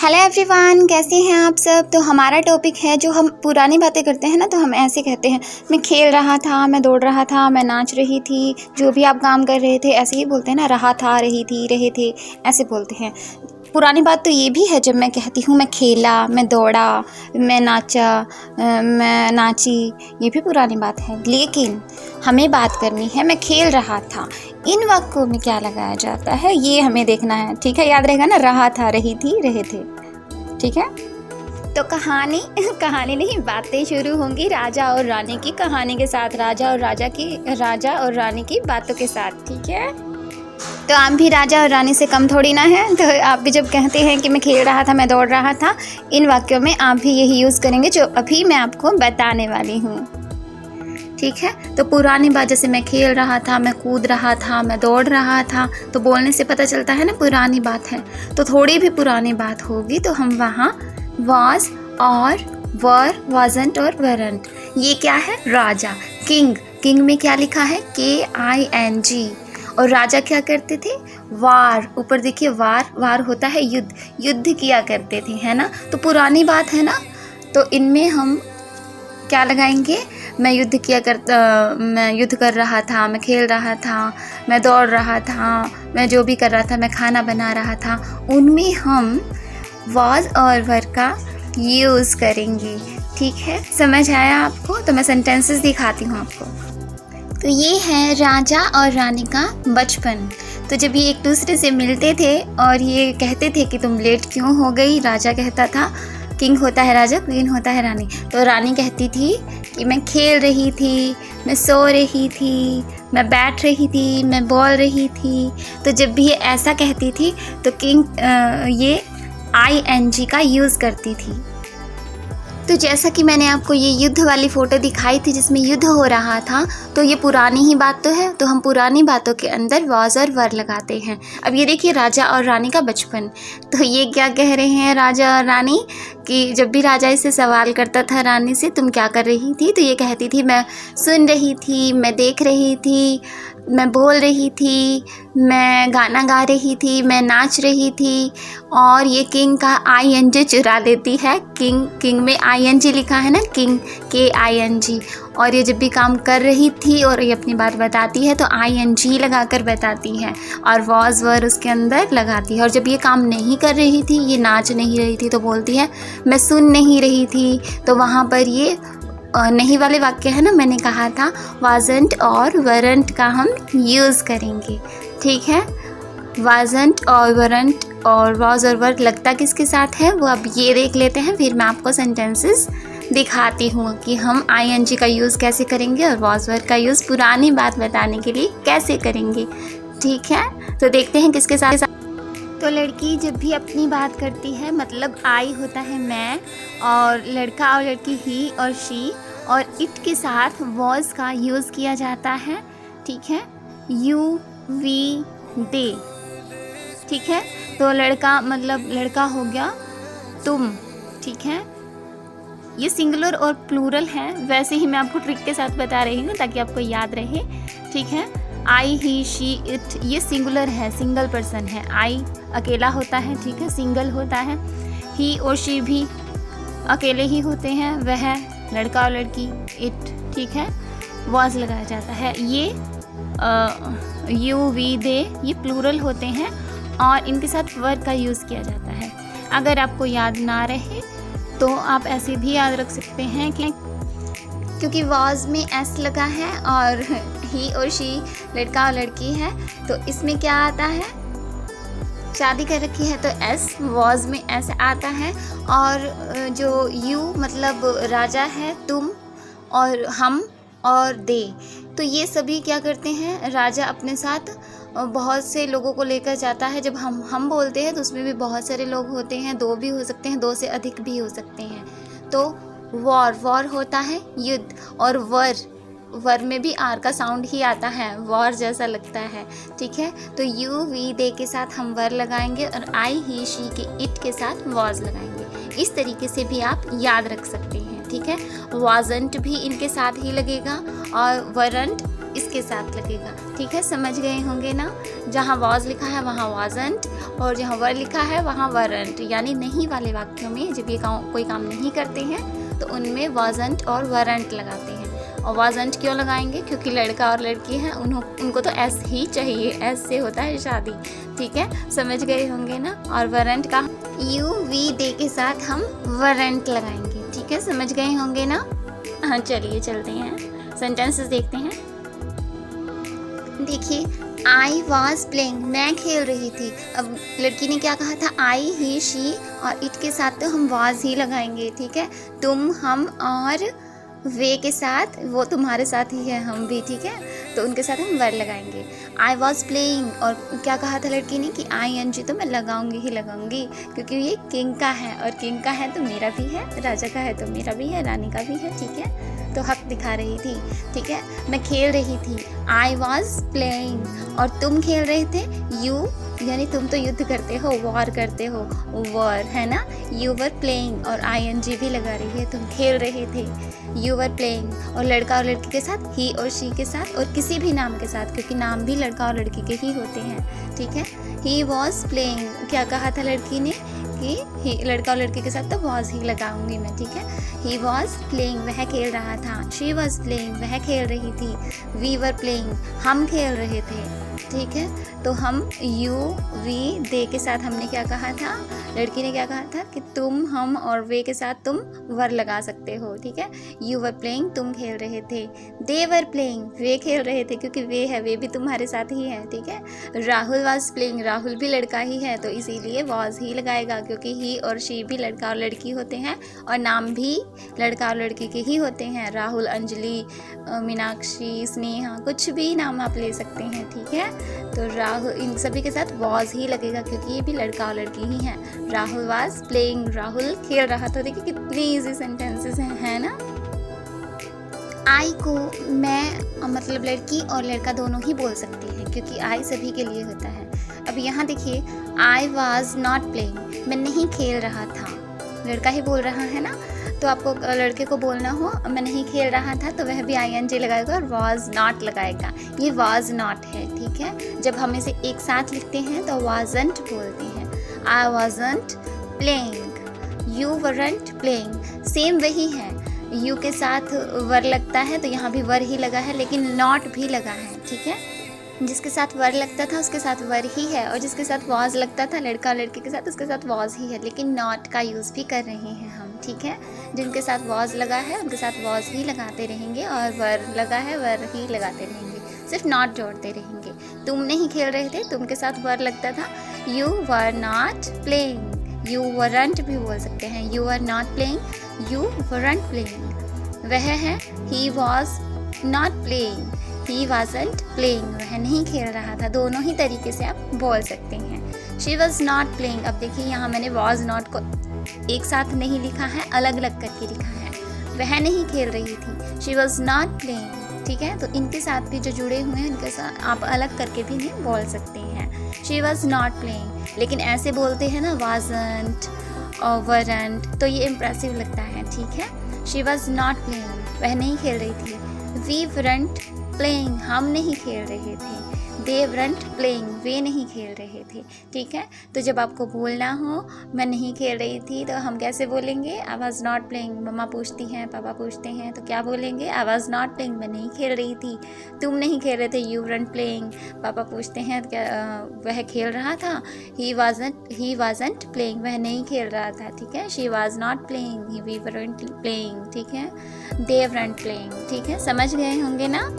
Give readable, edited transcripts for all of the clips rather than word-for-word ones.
Hello everyone, कैसे हैं आप सब। तो हमारा टॉपिक है, जो हम पुरानी बातें करते हैं ना, तो हम ऐसे कहते हैं, मैं खेल रहा था, मैं दौड़ रहा था, मैं नाच रही थी, जो भी आप काम कर रहे थे ऐसे ही बोलते हैं ना, रहा था, रही थी, रहे थे, ऐसे बोलते हैं। पुरानी बात तो ये भी है जब मैं कहती हूँ मैं खेला, मैं दौड़ा, मैं नाचा, मैं नाची, ये भी पुरानी बात है। लेकिन हमें बात करनी है मैं खेल रहा था, इन वाक्यों में क्या लगाया जाता है ये हमें देखना है। ठीक है, याद रहेगा ना, रहा था, रही थी, रहे थे। ठीक है, तो कहानी कहानी नहीं, बातें शुरू होंगी राजा और रानी की कहानी के साथ, राजा और रानी की बातों के साथ। ठीक है, तो आप भी राजा और रानी से कम थोड़ी ना है। तो आप भी जब कहते हैं कि मैं खेल रहा था, मैं दौड़ रहा था, इन वाक्यों में आप भी यही यूज़ करेंगे जो अभी मैं आपको बताने वाली हूँ। ठीक है, तो पुरानी बात जैसे मैं खेल रहा था, मैं कूद रहा था, मैं दौड़ रहा था, तो बोलने से पता चलता है ना पुरानी बात है। तो थोड़ी भी पुरानी बात होगी तो हम वहाँ was और were, wasn't और weren't, ये क्या है, राजा, किंग, किंग में क्या लिखा है, KING। और राजा क्या करते थे, वार, ऊपर देखिए वार, वार होता है युद्ध, युद्ध किया करते थे, है ना। तो पुरानी बात है ना, तो इनमें हम क्या लगाएंगे, मैं युद्ध कर रहा था, मैं खेल रहा था, मैं दौड़ रहा था, मैं जो भी कर रहा था, मैं खाना बना रहा था, उनमें हम was और were का यूज़ करेंगे। ठीक है, समझ आया आपको। तो मैं सेंटेंसेस दिखाती हूँ आपको। तो ये है राजा और रानी का बचपन। तो जब ये एक दूसरे से मिलते थे और ये कहते थे कि तुम लेट क्यों हो गई, राजा कहता था, किंग होता है राजा, क्वीन होता है रानी, तो रानी कहती थी कि मैं खेल रही थी, मैं सो रही थी, मैं बैठ रही थी, मैं बोल रही थी। तो जब भी ये ऐसा कहती थी तो किंग ये ING का यूज़ करती थी। तो जैसा कि मैंने आपको ये युद्ध वाली फ़ोटो दिखाई थी जिसमें युद्ध हो रहा था, तो ये पुरानी ही बात तो है, तो हम पुरानी बातों के अंदर was और were लगाते हैं। अब ये देखिए, राजा और रानी का बचपन, तो ये क्या कह रहे हैं राजा और रानी, कि जब भी राजा इससे सवाल करता था रानी से, तुम क्या कर रही थी, तो ये कहती थी, मैं सुन रही थी, मैं देख रही थी, मैं बोल रही थी, मैं गाना गा रही थी, मैं नाच रही थी। और ये किंग का ING चुरा लेती है, किंग में ING लिखा है ना, किंग, KING। और ये जब भी काम कर रही थी और ये अपनी बात बताती है तो ING लगा कर बताती है, और was were उसके अंदर लगाती है। और जब ये काम नहीं कर रही थी, ये नाच नहीं रही थी, तो बोलती है मैं सुन नहीं रही थी। तो वहाँ पर ये नहीं वाले वाक्य है ना, मैंने कहा था wasn't और weren't का हम यूज़ करेंगे। ठीक है, wasn't और weren't और was और were लगता किसके साथ है वो अब ये देख लेते हैं, फिर मैं आपको सेंटेंसेस दिखाती हूँ कि हम ING का यूज़ कैसे करेंगे और was were का यूज़ पुरानी बात बताने के लिए कैसे करेंगे। ठीक है, तो देखते हैं किसके साथ। तो लड़की जब भी अपनी बात करती है, मतलब आई होता है मैं, और लड़का और लड़की ही और शी, और इट के साथ was का यूज़ किया जाता है। ठीक है, you, we, they। ठीक है, तो लड़का मतलब लड़का हो गया तुम। ठीक है, ये सिंगुलर और प्लूरल है, वैसे ही मैं आपको ट्रिक के साथ बता रही हूँ ताकि आपको याद रहे। ठीक है, आई, ही, शी, इट, ये सिंगुलर है, सिंगल पर्सन है। आई अकेला होता है, ठीक है, सिंगल होता है। ही और शी भी अकेले ही होते हैं, वह लड़का और लड़की, इट। ठीक है, was लगाया जाता है। ये यू, वी, दे, ये प्लूरल होते हैं और इनके साथ were का यूज़ किया जाता है। अगर आपको याद ना रहे तो आप ऐसे भी याद रख सकते हैं कि क्योंकि was में s लगा है और ही और शी लड़का और लड़की है, तो इसमें क्या आता है, शादी कर रखी है तो s, was में s आता है। और जो you मतलब राजा है, तुम और हम और दे, तो ये सभी क्या करते हैं, राजा अपने साथ बहुत से लोगों को लेकर जाता है। जब हम बोलते हैं तो उसमें भी बहुत सारे लोग होते हैं, 2 भी हो सकते हैं, 2 से अधिक भी हो सकते हैं। तो वॉर होता है युद्ध, और वर में भी आर का साउंड ही आता है, वॉर जैसा लगता है। ठीक है, तो यू, वी, दे के साथ हम वर लगाएंगे और आई, ही, शी के इट के साथ was लगाएंगे। इस तरीके से भी आप याद रख सकते हैं। ठीक है, wasn't भी इनके साथ ही लगेगा और weren't इसके साथ लगेगा। ठीक है, समझ गए होंगे ना, जहाँ was लिखा है वहाँ wasn't और जहाँ वर लिखा है वहाँ वरंट, यानी नहीं वाले वाक्यों में जब ये कोई काम नहीं करते हैं तो उनमें वाजंट और वरंट लगाते हैं। और वाजंट क्यों लगाएंगे? क्योंकि लड़का और लड़की हैं, उनको तो एस ही चाहिए, एस से होता है शादी, ठीक है, समझ गए होंगे ना। और वरंट का यू वी दे के साथ हम वरंट लगाएंगे, ठीक है, समझ गए होंगे ना। हाँ चलिए चलते हैं, सेंटेंसेस देखते हैं। देखिए, आई वॉज प्लेइंग, मैं खेल रही थी। अब लड़की ने क्या कहा था? आई, ही, शी, और इट के साथ तो हम वॉज ही लगाएंगे, ठीक है। तुम, हम और वे के साथ, वो तुम्हारे साथ ही है, हम भी, ठीक है, तो उनके साथ हम वर लगाएंगे। आई वॉज प्लेइंग, और क्या कहा था लड़की ने कि आई एन जी तो मैं लगाऊंगी ही लगाऊंगी, क्योंकि ये किंग का है, और किंग का है तो मेरा भी है, राजा का है तो मेरा भी है, रानी का भी है, ठीक है, तो हक दिखा रही थी, ठीक है। मैं खेल रही थी, आई वॉज प्लेइंग, और तुम खेल रहे थे, यू, यानी तुम तो युद्ध करते हो, वॉर करते हो, वॉर है ना, यू वर प्लेइंग, और आई एन जी भी लगा रही है, तुम खेल रहे थे, यू वर प्लेइंग, और लड़का और लड़की के साथ ही और शी के साथ, और किसी भी नाम के साथ, क्योंकि नाम भी लड़का और लड़की के ही होते हैं, ठीक है। ही वॉज प्लेइंग, क्या कहा था लड़की ने कि लड़का और लड़की के साथ तो वॉज ही लगाऊंगी मैं, ठीक है। ही वॉज प्लेइंग, वह खेल रहा था। शी वॉज प्लेइंग, वह खेल रही थी। वी वर प्लेइंग, हम खेल रहे थे, ठीक है। तो हम यू वी दे के साथ हमने क्या कहा था? लड़की ने क्या कहा था कि तुम, हम और वे के साथ तुम वर लगा सकते हो, ठीक है। यू वर प्लेइंग, तुम खेल रहे थे। दे वर प्लेइंग, वे खेल रहे थे, क्योंकि वे है, वे भी तुम्हारे साथ ही है, ठीक है। राहुल वॉज प्लेइंग, राहुल भी लड़का ही है, तो इसीलिए वॉज ही लगाएगा, क्योंकि ही और शी भी लड़का और लड़की होते हैं, और नाम भी लड़का और लड़की के ही होते हैं। राहुल, अंजलि, मीनाक्षी, स्नेहा, कुछ भी नाम आप ले सकते हैं, ठीक है। तो राहुल, इन सभी के साथ वॉज ही लगेगा, क्योंकि ये भी लड़का और लड़की ही हैं। राहुल वॉज प्लेइंग, राहुल खेल रहा था। देखिए कितनी इजी सेंटेंसेस हैं, है ना। आई को मैं मतलब लड़की और लड़का दोनों ही बोल सकते हैं, क्योंकि आई सभी के लिए होता है। अब यहाँ देखिए, आई वॉज नॉट प्लेइंग, मैं नहीं खेल रहा था, लड़का ही बोल रहा है ना, तो आपको लड़के को बोलना हो मैं नहीं खेल रहा था, तो वह भी आई एन जी लगाएगा और वॉज नॉट लगाएगा। ये वॉज नॉट है, ठीक है। जब हम इसे एक साथ लिखते हैं तो वाजंट बोलते हैं। I wasn't playing, you weren't playing, same वही है। यू के साथ वर लगता है तो यहाँ भी वर ही लगा है, लेकिन नॉट भी लगा है, ठीक है। जिसके साथ वर लगता था उसके साथ वर ही है, और जिसके साथ वॉज लगता था लड़का और लड़की के साथ, उसके साथ वॉज ही है, लेकिन नॉट का यूज़ भी कर रहे हैं हम, ठीक है। जिनके साथ वॉज लगा है उनके साथ वॉज ही लगाते रहेंगे, और वर लगा है वर ही लगाते रहेंगे, सिर्फ नॉट जोड़ते रहेंगे। तुम नहीं खेल रहे थे, तुम के साथ वर लगता था। You were not playing, you weren't भी बोल सकते हैं। You are not playing, you weren't playing. वह है, he was not playing, he wasn't playing, वह नहीं खेल रहा था। दोनों ही तरीके से आप बोल सकते हैं। शी वॉज नॉट प्लेइंग, अब देखिए यहाँ मैंने वॉज नॉट को एक साथ नहीं लिखा है, अलग अलग करके लिखा है। वह नहीं खेल रही थी, शी वॉज नॉट प्लेइंग, ठीक है। तो इनके साथ भी जो जुड़े हुए हैं उनके साथ आप अलग करके भी नहीं बोल सकते हैं। शी वॉज नॉट प्लेइंग, लेकिन ऐसे बोलते हैं ना वाजंट और वरंट, तो ये इम्प्रेसिव लगता है, ठीक है। शी वॉज नॉट प्लेइंग, वह नहीं खेल रही थी। वी वरंट प्लेइंग, हम नहीं खेल रहे थे। दे वरंट प्लेइंग, वे नहीं खेल रहे थे, ठीक है। तो जब आपको बोलना हो मैं नहीं खेल रही थी, तो हम कैसे बोलेंगे? I was not playing. मम्मा पूछती हैं, पापा पूछते हैं, तो क्या बोलेंगे? आई वाज नॉट प्लेइंग, मैं नहीं खेल रही थी। तुम नहीं खेल रहे थे, यू वरंट प्लेइंग। पापा पूछते हैं क्या वह खेल रहा था? ही वाजंट प्लेइंग, वह नहीं खेल रहा था, ठीक है। She was not playing, we weren't playing, ठीक है। दे वरंट प्लेइंग, ठीक है, समझ गए होंगे ना।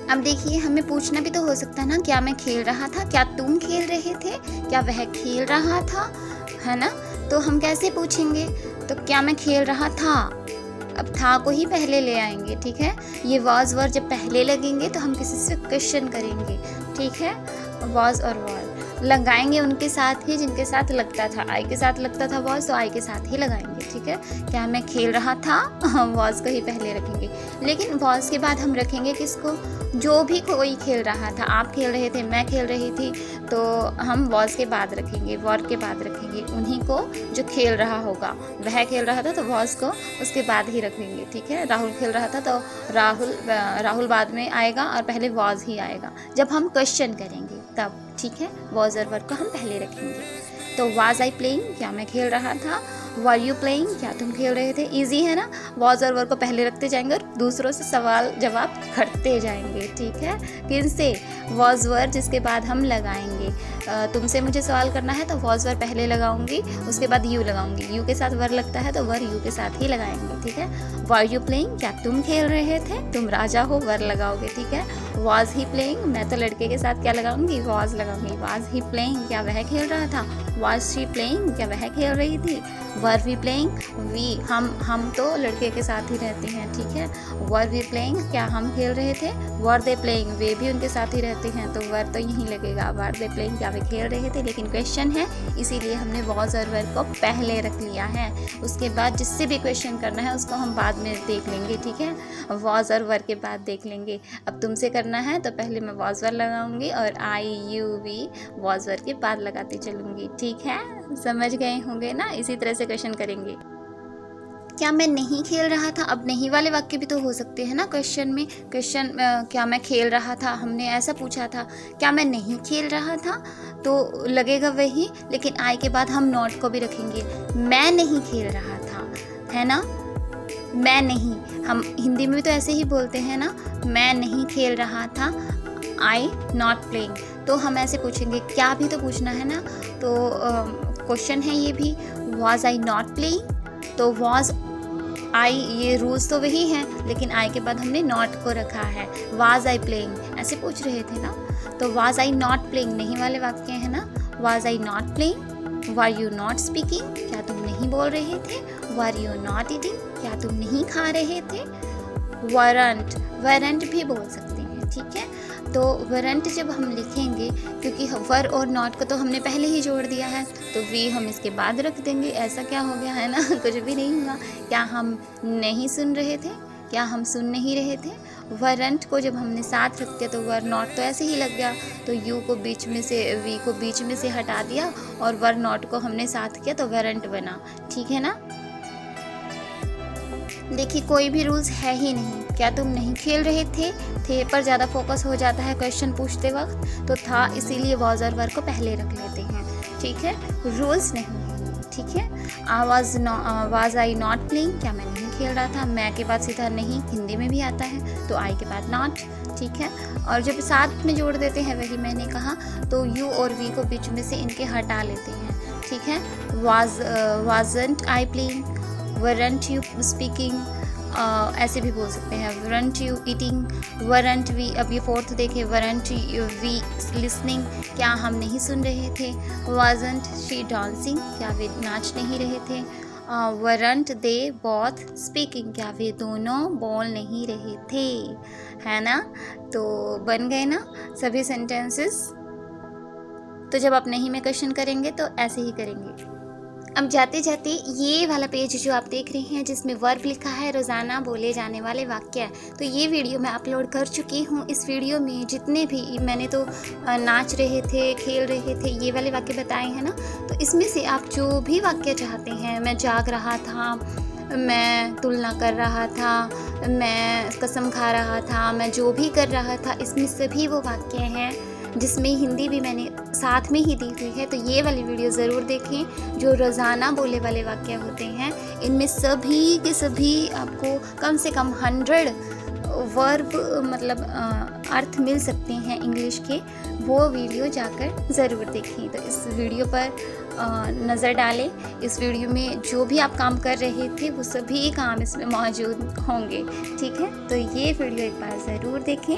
अब देखिए, हमें पूछना भी तो हो सकता है ना, क्या मैं खेल रहा था, क्या तुम खेल रहे थे, क्या वह खेल रहा था, है ना। तो हम कैसे पूछेंगे? तो क्या मैं खेल रहा था, अब था को ही पहले ले आएंगे, ठीक है। ये वाज वर जब पहले लगेंगे तो हम किसी से क्वेश्चन करेंगे, ठीक है। वाज और वर लगाएंगे उनके साथ ही जिनके साथ लगता था। आई के साथ लगता था वाज, तो आई के साथ ही लगाएंगे, ठीक है। क्या मैं खेल रहा था, हम वाज को ही पहले रखेंगे, लेकिन वाज के बाद हम रखेंगे किसको? जो भी कोई खेल रहा था, आप खेल रहे थे, मैं खेल रही थी, तो हम वाज के बाद रखेंगे, वॉर के बाद रखेंगे उन्हीं को जो खेल रहा होगा। वह खेल रहा था तो वाज को उसके बाद ही रखेंगे, ठीक है। राहुल खेल रहा था तो राहुल बाद में आएगा और पहले वाज ही आएगा जब हम क्वेश्चन करेंगे, तब, ठीक है। वॉज और वर को हम पहले रखेंगे। तो वाज आई प्लेइंग, क्या मैं खेल रहा था। वर यू प्लेइंग, क्या तुम खेल रहे थे। इजी है ना। वॉज और वर को पहले रखते जाएंगे और दूसरों से सवाल जवाब करते जाएंगे, ठीक है। किन से, वॉज वर, जिसके बाद हम लगाएंगे। तुमसे मुझे सवाल करना है तो वॉज वर पहले लगाऊंगी, उसके बाद यू लगाऊंगी। यू के साथ वर लगता है तो वर यू के साथ ही लगाएंगे, ठीक है। वर यू प्लेइंग, क्या तुम खेल रहे थे। तुम राजा हो, वर लगाओगे, ठीक है। वॉज ही प्लेइंग, मैं तो लड़के के साथ क्या लगाऊंगी, वॉज लगाऊंगी। वॉज ही प्लेइंग, क्या वह खेल रहा था। वॉज शी प्लेइंग, क्या वह खेल रही थी। वर वी प्लेइंग, वी हम तो लड़के के साथ ही रहते हैं, ठीक है। वर वी प्लेइंग, क्या हम खेल रहे थे। वर दे प्लेइंग, वे भी उनके साथ ही रहते हैं तो वर तो यहीं लगेगा। वर दे प्लेइंग, क्या वे खेल रहे थे, लेकिन क्वेश्चन है इसीलिए हमने वॉज और वर को पहले रख लिया है। उसके बाद जिससे भी क्वेश्चन करना है उसको हम बाद में देख लेंगे, ठीक है। वॉज और वर के बाद देख लेंगे। अब तुमसे करना है तो पहले मैं वॉज वर लगाऊंगी और आई यू वी वॉज वर के बाद लगाती चलूँगी, ठीक है। समझ गए होंगे ना। इसी तरह से क्वेश्चन करेंगे। क्या मैं नहीं खेल रहा था, अब नहीं वाले वाक्य भी तो हो सकते हैं ना क्वेश्चन में। क्वेश्चन क्या मैं खेल रहा था, हमने ऐसा पूछा था। क्या मैं नहीं खेल रहा था तो लगेगा वही, लेकिन आई के बाद हम नॉट को भी रखेंगे। मैं नहीं खेल रहा था, है ना। मैं नहीं, हम हिंदी में भी तो ऐसे ही बोलते हैं ना, मैं नहीं खेल रहा था, आई नॉट प्लेइंग। तो हम ऐसे पूछेंगे, क्या भी तो पूछना है ना। तो क्वेश्चन है ये भी, वॉज आई नॉट प्लेइंग, तो वॉज आई, ये रूल्स तो वही हैं, लेकिन आई के बाद हमने नॉट को रखा है। वाज आई प्लेइंग, ऐसे पूछ रहे थे ना। तो वाज आई नॉट प्लेइंग नहीं वाले वाक्य है ना। Was I not playing. Were you not speaking, क्या तुम नहीं बोल रहे थे। वर यू नॉट ईटिंग, क्या तुम नहीं खा रहे थे। वरंट, वरंट भी बोल सकते हैं, ठीक है। तो वरंट जब हम लिखेंगे, क्योंकि वर और नॉट को तो हमने पहले ही जोड़ दिया है, तो वी हम इसके बाद रख देंगे। ऐसा क्या हो गया है ना, कुछ भी नहीं हुआ। क्या हम नहीं सुन रहे थे, क्या हम सुन नहीं रहे थे। वरंट को जब हमने साथ रख दिया तो वर नॉट तो ऐसे ही लग गया, तो यू को बीच में से, वी को बीच में से हटा दिया और वर नॉट को हमने साथ किया तो वरंट बना, ठीक है ना। देखिए कोई भी रूल्स है ही नहीं। क्या तुम नहीं खेल रहे थे पर ज़्यादा फोकस हो जाता है क्वेश्चन पूछते वक्त, तो था इसीलिए वॉज और वर को पहले रख लेते हैं, ठीक है। रूल्स नहीं है, ठीक है। वाज आई नॉट प्लेइंग, क्या मैं नहीं खेल रहा था। मैं के बाद सीधा नहीं हिंदी में भी आता है, तो आई के बाद नॉट, ठीक है। और जब साथ में जोड़ देते हैं, वही मैंने कहा, तो यू और वी को बीच में से इनके हटा लेते हैं, ठीक है। Wasn't I playing, weren't you speaking, ऐसे भी बोल सकते हैं। Weren't you eating, weren't we, अब ये फोर्थ देखें, वरंट वी लिसनिंग, क्या हम नहीं सुन रहे थे। वाजंट शी डांसिंग, क्या वे नाच नहीं रहे थे। वरंट दे बोथ स्पीकिंग, क्या वे दोनों बोल नहीं रहे थे, है ना। तो बन गए ना सभी सेंटेंसेस। तो जब आप नहीं में क्वेश्चन करेंगे तो ऐसे ही करेंगे। अब जाते जाते ये वाला पेज जो आप देख रहे हैं जिसमें वर्ब लिखा है रोज़ाना बोले जाने वाले वाक्य, तो ये वीडियो मैं अपलोड कर चुकी हूँ। इस वीडियो में जितने भी मैंने तो नाच रहे थे, खेल रहे थे, ये वाले वाक्य बताए हैं ना, तो इसमें से आप जो भी वाक्य चाहते हैं, मैं जाग रहा था, मैं तुलना कर रहा था, मैं कसम खा रहा था, मैं जो भी कर रहा था, इसमें सभी वो वाक्य हैं जिसमें हिंदी भी मैंने साथ में ही दी हुई है। तो ये वाली वीडियो ज़रूर देखें जो रोज़ाना बोले वाले वाक्य होते हैं। इनमें सभी के सभी आपको कम से कम 100 वर्ब मतलब अर्थ मिल सकते हैं इंग्लिश के, वो वीडियो जाकर ज़रूर देखें। तो इस वीडियो पर नज़र डालें। इस वीडियो में जो भी आप काम कर रहे थे वो सभी काम इसमें मौजूद होंगे, ठीक है। तो ये वीडियो एक बार ज़रूर देखें,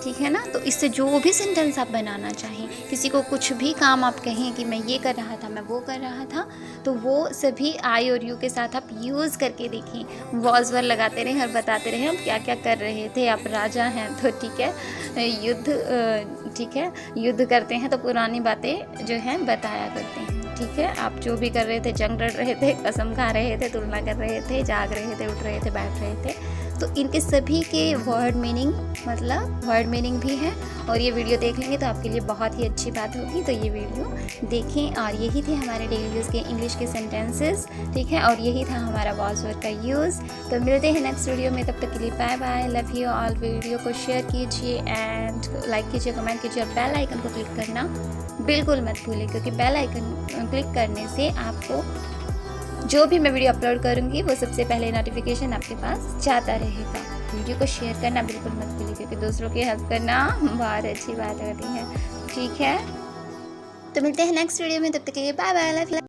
ठीक है ना। तो इससे जो भी सेंटेंस आप बनाना चाहें, किसी को कुछ भी काम आप कहें कि मैं ये कर रहा था, मैं वो कर रहा था, तो वो सभी आई और यू के साथ आप यूज़ करके देखें। वॉज वर लगाते रहें और बताते रहें हम क्या क्या कर रहे थे। आप राजा हैं तो ठीक है, युद्ध ठीक है, युद्ध करते हैं तो पुरानी बातें जो हैं बताया करते हैं, ठीक है। आप जो भी कर रहे थे, जंग लड़ रहे थे, कसम खा रहे थे, तुलना कर रहे थे, जाग रहे थे, उठ रहे थे, बैठ रहे थे, तो इनके सभी के वर्ड मीनिंग भी है, और ये वीडियो देख लेंगे तो आपके लिए बहुत ही अच्छी बात होगी। तो ये वीडियो देखें, और यही थे हमारे डेली यूज़ के इंग्लिश के सेंटेंसेस, ठीक है, और यही था हमारा वॉइस ओवर का यूज़। तो मिलते हैं नेक्स्ट वीडियो में, तब तक के लिए bye bye, love you all. Video को शेयर कीजिए एंड लाइक कीजिए, कमेंट कीजिए, और बेल आइकन को क्लिक करना बिल्कुल मत भूलें, क्योंकि बेल आइकन क्लिक करने से आपको जो भी मैं वीडियो अपलोड करूँगी वो सबसे पहले नोटिफिकेशन आपके पास जाता रहेगा। वीडियो को शेयर करना बिल्कुल मत भूलिए, क्योंकि दूसरों की हेल्प करना बहुत अच्छी बात होती है, ठीक है। तो मिलते हैं नेक्स्ट वीडियो में, तब तक के लिए बाय बाय, लव यू।